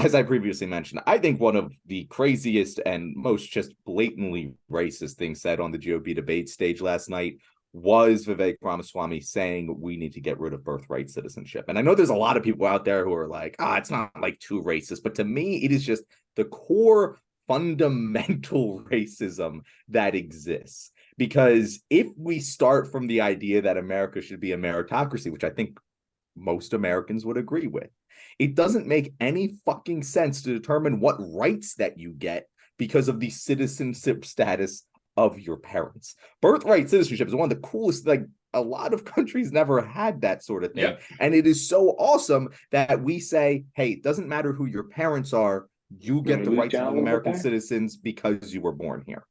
as I previously mentioned, I think one of the craziest and most just blatantly racist things said on the GOP debate stage last night was Vivek Ramaswamy saying we need to get rid of birthright citizenship. And I know there's a lot of people out there who are like, it's not like too racist. But to me, it is just the core fundamental racism that exists. Because if we start from the idea that America should be a meritocracy, which I think most Americans would agree with, it doesn't make any fucking sense to determine what rights that you get because of the citizenship status of your parents. Birthright citizenship is one of the coolest, like a lot of countries never had that sort of thing. Yep. And it is so awesome that we say, hey, it doesn't matter who your parents are, you get the rights of American citizens because you were born here.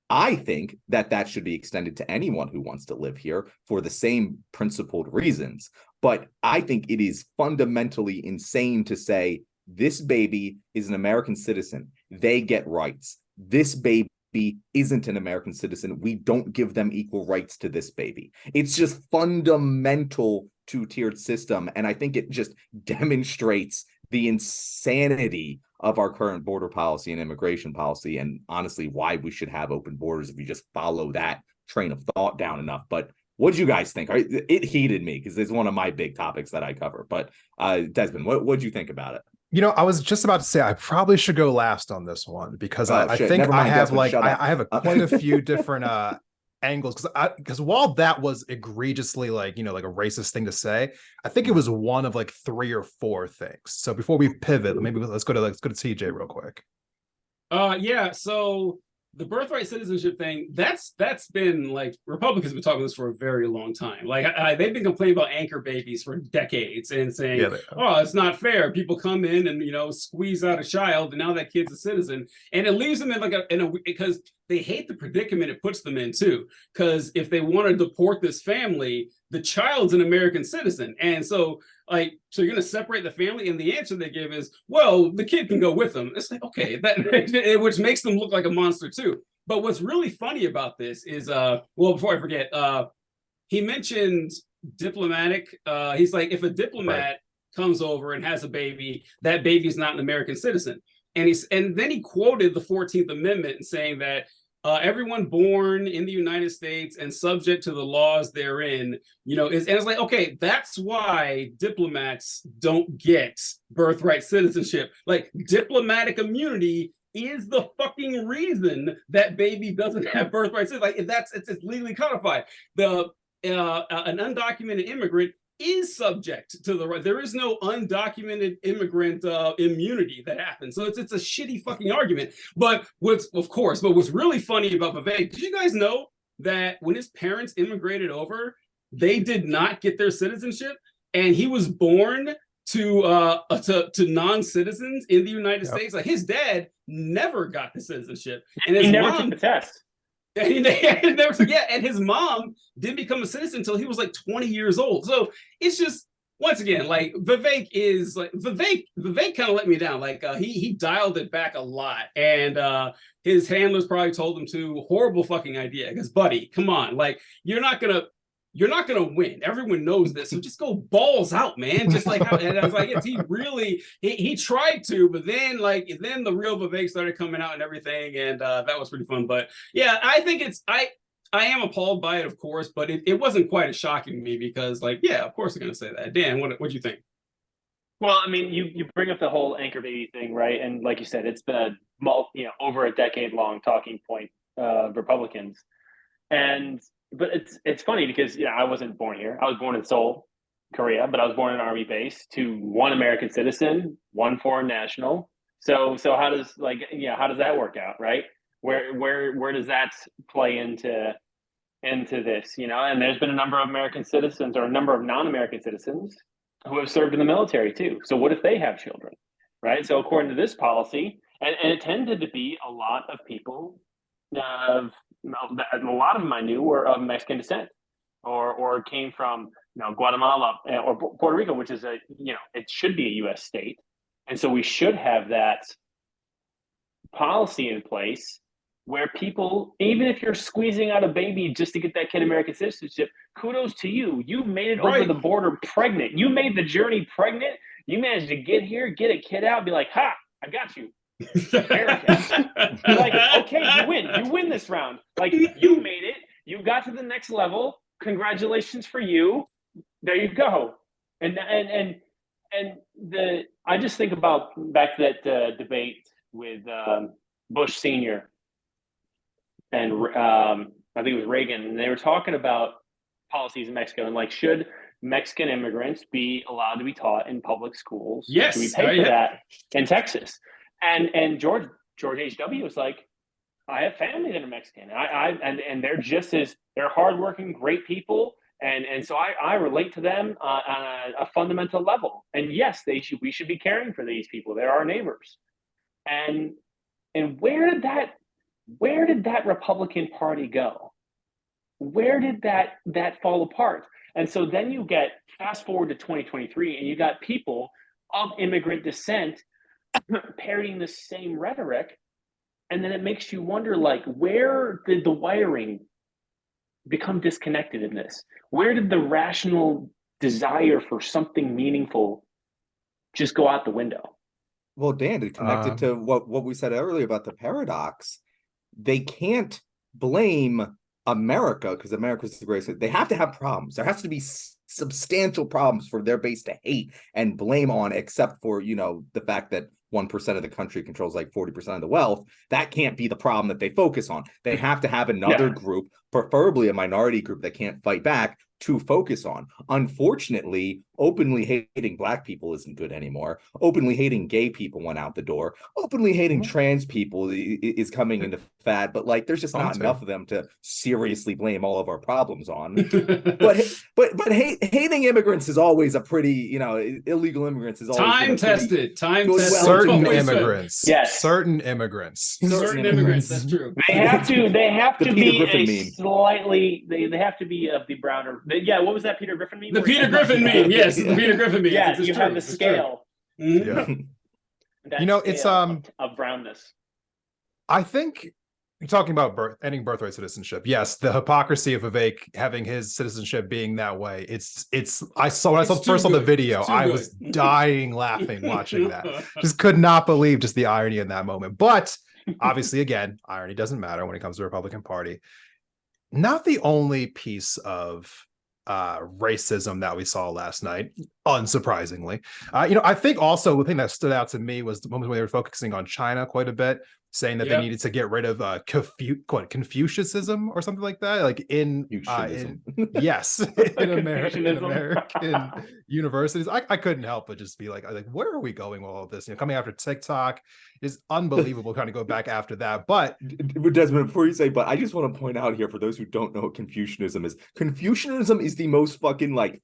I think that that should be extended to anyone who wants to live here for the same principled reasons. But I think it is fundamentally insane to say this baby is an American citizen. They get rights. This baby isn't an American citizen. We don't give them equal rights to this baby. It's just fundamental two-tiered system. And I think it just demonstrates the insanity of our current border policy and immigration policy, and honestly, why we should have open borders if you just follow that train of thought down enough. But what do you guys think? It heated me because it's one of my big topics that I cover. But Desmond, what do you think about it? You know, I was just about to say I probably should go last on this one because I think I have quite a few different angles, because while that was egregiously like a racist thing to say, I think it was one of like 3 or 4 things. So before we pivot, maybe let's go to TJ real quick. Yeah, so the birthright citizenship thing, that's been like, Republicans have been talking this for a very long time. Like they've been complaining about anchor babies for decades and saying, it's not fair. People come in and squeeze out a child, and now that kid's a citizen, and it leaves them in because they hate the predicament it puts them in too. Because if they want to deport this family, the child's an American citizen, and so you're going to separate the family, and the answer they give is, well, the kid can go with them. It's like, okay, which makes them look like a monster too. But what's really funny about this is, before I forget, he mentioned diplomatic. He's like, if a diplomat comes over and has a baby, that baby is not an American citizen. And then he quoted the 14th Amendment saying that everyone born in the United States and subject to the laws therein, and it's like, okay, that's why diplomats don't get birthright citizenship. Like, diplomatic immunity is the fucking reason that baby doesn't have birthright citizenship. Like, it's legally codified. An undocumented immigrant is subject to the right. There is no undocumented immigrant immunity that happens. So it's a shitty fucking argument. But what's really funny about Vivek, did you guys know that when his parents immigrated over, they did not get their citizenship, and he was born to non-citizens in the United States? Like, his dad never got the citizenship, and his mom took the test. And his mom didn't become a citizen until he was like 20 years old. So it's just, once again, like, Vivek kind of let me down. Like, he dialed it back a lot, and his handlers probably told him to. Horrible fucking idea. Because, buddy, come on, like, you're not gonna win. Everyone knows this. So just go balls out, man. Just like how, and I was like, he tried to, but then the real Vivek started coming out and everything, and that was pretty fun. But yeah, I think I am appalled by it, of course, but it wasn't quite as shocking to me because, like, yeah, of course they're gonna say that. Dan, what do you think? Well, I mean, you bring up the whole anchor baby thing, right? And like you said, it's been over a decade long talking point of Republicans. But it's funny because I wasn't born here. I was born in Seoul, Korea, but I was born in an army base to one American citizen, one foreign national. So how does that work out, right? Where does that play into this? And there's been a number of American citizens or a number of non-American citizens who have served in the military too. So what if they have children, right? So according to this policy, and it tended to be a lot of people a lot of them I knew were of Mexican descent, or came from Guatemala or Puerto Rico, which is it should be a U.S. state, and so we should have that policy in place where people, even if you're squeezing out a baby just to get that kid American citizenship, kudos to you. You made it over the border pregnant. You made the journey pregnant. You managed to get here, get a kid out, be like, ha, I got you. You're like, okay, you win this round. Like, you made it, you got to the next level. Congratulations for you. There you go. And I just think about back to that debate with Bush Sr. and I think it was Reagan, and they were talking about policies in Mexico and like, should Mexican immigrants be allowed to be taught in public schools? Yes, should we pay for that in Texas? And George H.W. was like, I have family that are Mexican. And they're just as they're hardworking, great people. And so I relate to them on a fundamental level. And yes, we should be caring for these people. They're our neighbors. And where did that Republican Party go? Where did that fall apart? And so then you get fast forward to 2023, and you got people of immigrant descent parroting the same rhetoric. And then it makes you wonder, like, where did the wiring become disconnected in this? Where did the rational desire for something meaningful just go out the window? Well, Dan, to connect it to what we said earlier about the paradox, they can't blame America because America's the greatest. They have to have problems. There has to be substantial problems for their base to hate and blame on, except for, the fact that 1% of the country controls like 40% of the wealth. That can't be the problem that they focus on. They have to have another group, preferably a minority group that can't fight back, to focus on. Unfortunately, openly hating Black people isn't good anymore. Openly hating gay people went out the door. Openly hating trans people is coming into fad, but like there's just not enough of them to seriously blame all of our problems on. but hating immigrants is always a pretty, illegal immigrants is always time tested. Certain immigrants. Yes. Certain immigrants. That's true. They have to be a slightly they have to be of the browner. What was that Peter Griffin meme? The Peter Griffin meme, yes, the Peter Griffin meme. Yeah, you have the scale. Yeah. It's of brownness. I think you're talking about ending birthright citizenship. Yes, the hypocrisy of Vivek having his citizenship being that way. When I first saw the video, I was dying laughing watching that. Just could not believe just the irony in that moment. But obviously, again, irony doesn't matter when it comes to the Republican Party. Not the only piece of racism that we saw last night, unsurprisingly. I think also the thing that stood out to me was the moment when they were focusing on China quite a bit, saying that they needed to get rid of Confucianism or something like that, like in American universities. I couldn't help but just be like, where are we going with all of this? Coming after TikTok is unbelievable. Kind of go back after that. But Desmond, before you say, but I just want to point out here for those who don't know what Confucianism is. Confucianism is the most fucking like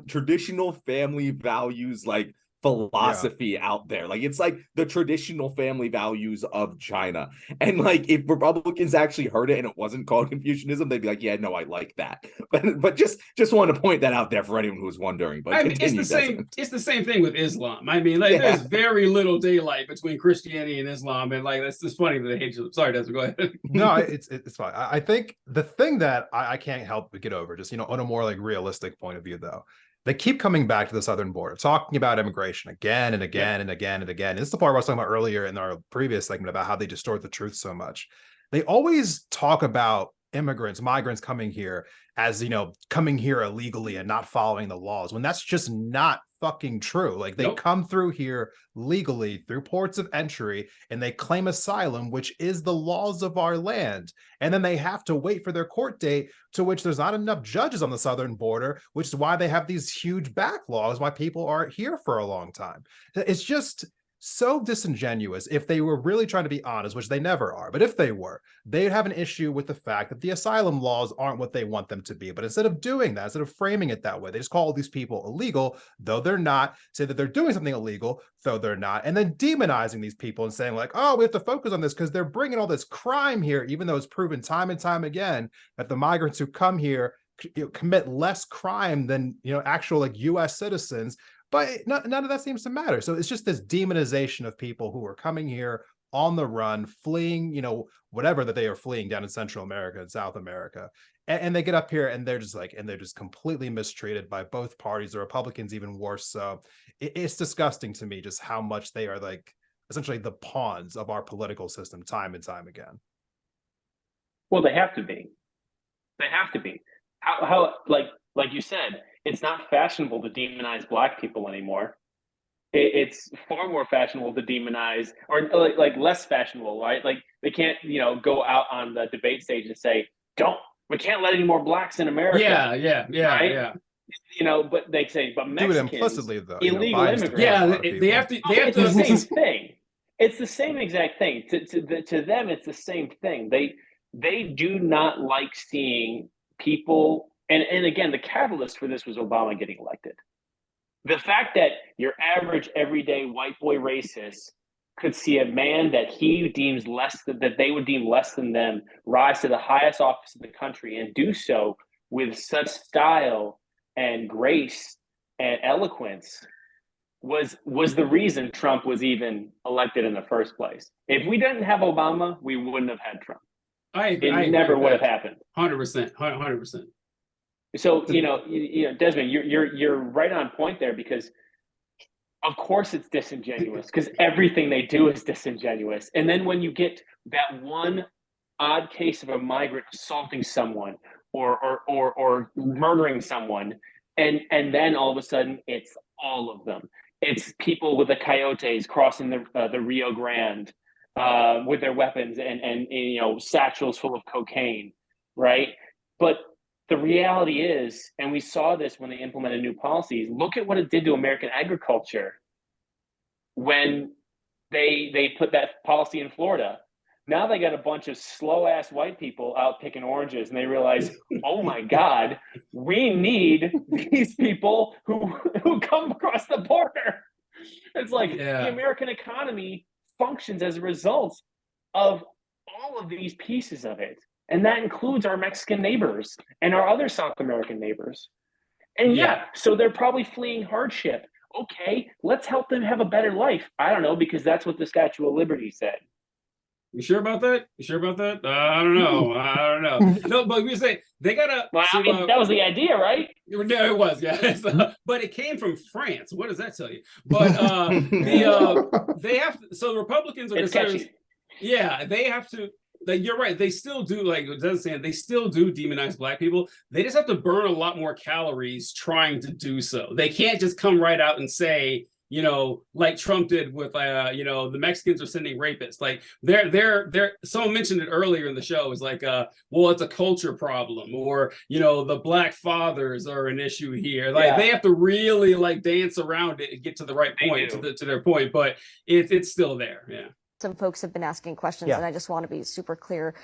traditional family values like philosophy out there. Like it's like the traditional family values of China. And like if Republicans actually heard it and it wasn't called Confucianism, they'd be like, yeah, no, I like that. But just want to point that out there for anyone who's wondering. But it's the same thing with Islam. I mean, like there's very little daylight between Christianity and Islam, and like that's just funny that they hate you. Sorry, Desmond, go ahead. No, it's fine. I think the thing that I can't help but get over, just on a more like realistic point of view though, they keep coming back to the southern border, talking about immigration again and again and again and again. And this is the part I was talking about earlier in our previous segment about how they distort the truth so much. They always talk about migrants coming here as, coming here illegally and not following the laws, when that's just not fucking true. Like they come through here legally through ports of entry and they claim asylum, which is the laws of our land. And then they have to wait for their court date, to which there's not enough judges on the southern border, which is why they have these huge backlogs, why people aren't here for a long time. It's just so disingenuous. If they were really trying to be honest, which they never are, but if they were, they'd have an issue with the fact that the asylum laws aren't what they want them to be. But instead of doing that, instead of framing it that way, they just call these people illegal, though they're not, say that they're doing something illegal, though they're not, and then demonizing these people and saying like, oh, we have to focus on this because they're bringing all this crime here, even though it's proven time and time again that the migrants who come here commit less crime than actual like U.S. citizens. But none of that seems to matter. So it's just this demonization of people who are coming here on the run, fleeing, whatever that they are fleeing down in Central America and South America. And they get up here and they're just completely mistreated by both parties, the Republicans even worse. So it's disgusting to me just how much they are like essentially the pawns of our political system time and time again. Well, they have to be. They have to be. How like you said, it's not fashionable to demonize Black people anymore. It's far more fashionable to demonize, or like less fashionable, right? Like they can't, go out on the debate stage and say, we can't let any more Blacks in America. Yeah. But they say, but Mexicans, do it implicitly though. Illegal immigrants. Yeah, they have to. It's the same thing. It's the same exact thing. To them, it's the same thing. They do not like seeing people. And again, the catalyst for this was Obama getting elected. The fact that your average, everyday white boy racist could see a man that he deems that they would deem less than them rise to the highest office in the country and do so with such style and grace and eloquence was the reason Trump was even elected in the first place. If we didn't have Obama, we wouldn't have had Trump. It never would have happened. 100%. So Desmond, you're right on point there, because of course it's disingenuous, because everything they do is disingenuous. And then when you get that one odd case of a migrant assaulting someone or murdering someone, and then all of a sudden it's all of them. It's people with the coyotes crossing the Rio Grande with their weapons and satchels full of cocaine, right? But the reality is, and we saw this when they implemented new policies, look at what it did to American agriculture when they put that policy in Florida. Now they got a bunch of slow-ass white people out picking oranges, and they realize, oh my God, we need these people who come across the border. It's like the American economy functions as a result of all of these pieces of it. And that includes our Mexican neighbors and our other South American neighbors. And so they're probably fleeing hardship. Okay, let's help them have a better life. I don't know, because that's what the Statue of Liberty said. You sure about that? I don't know. No, but we say they gotta. Well, that was the idea, right? Yeah, it was. Yeah, but it came from France. What does that tell you? But they have. So the Republicans are concerned. Yeah, they have to. Like, you're right. They still do, like Doug's saying, they still do demonize Black people. They just have to burn a lot more calories trying to do so. They can't just come right out and say, like Trump did with, the Mexicans are sending rapists. Like they're. Someone mentioned it earlier in the show. Is like, well, it's a culture problem, or the Black fathers are an issue here. Like they have to really like dance around it and get to the right point to their point. But it's still there. Yeah. Some folks have been asking questions, and I just want to be super clear.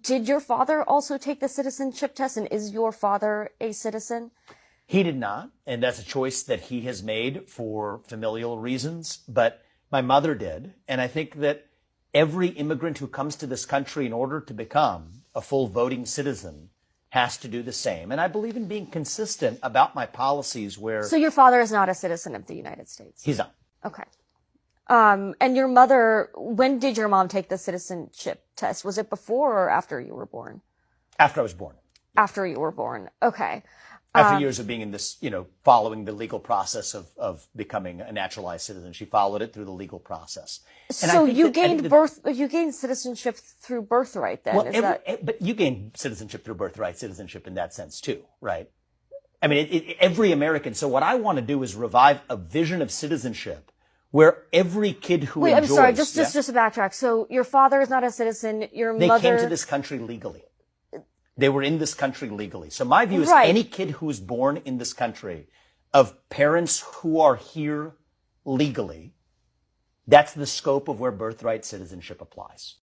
Did your father also take the citizenship test, and is your father a citizen? He did not, and that's a choice that he has made for familial reasons, but my mother did. And I think that every immigrant who comes to this country in order to become a full voting citizen has to do the same. And I believe in being consistent about my policies where... So your father is not a citizen of the United States? He's not. Okay. And your mother, when did your mom take the citizenship test? Was it before or after you were born? After I was born. After you were born. Okay. After years of being in this, following the legal process of becoming a naturalized citizen, she followed it through the legal process. And so you gained citizenship through birthright then? Well, but you gain citizenship through birthright citizenship in that sense too, right? I mean, every American. So what I want to do is revive a vision of citizenship where every kid who enjoys... I'm sorry, just to backtrack. So your father is not a citizen, They came to this country legally. They were in this country legally. So my view is any kid who is born in this country of parents who are here legally, that's the scope of where birthright citizenship applies.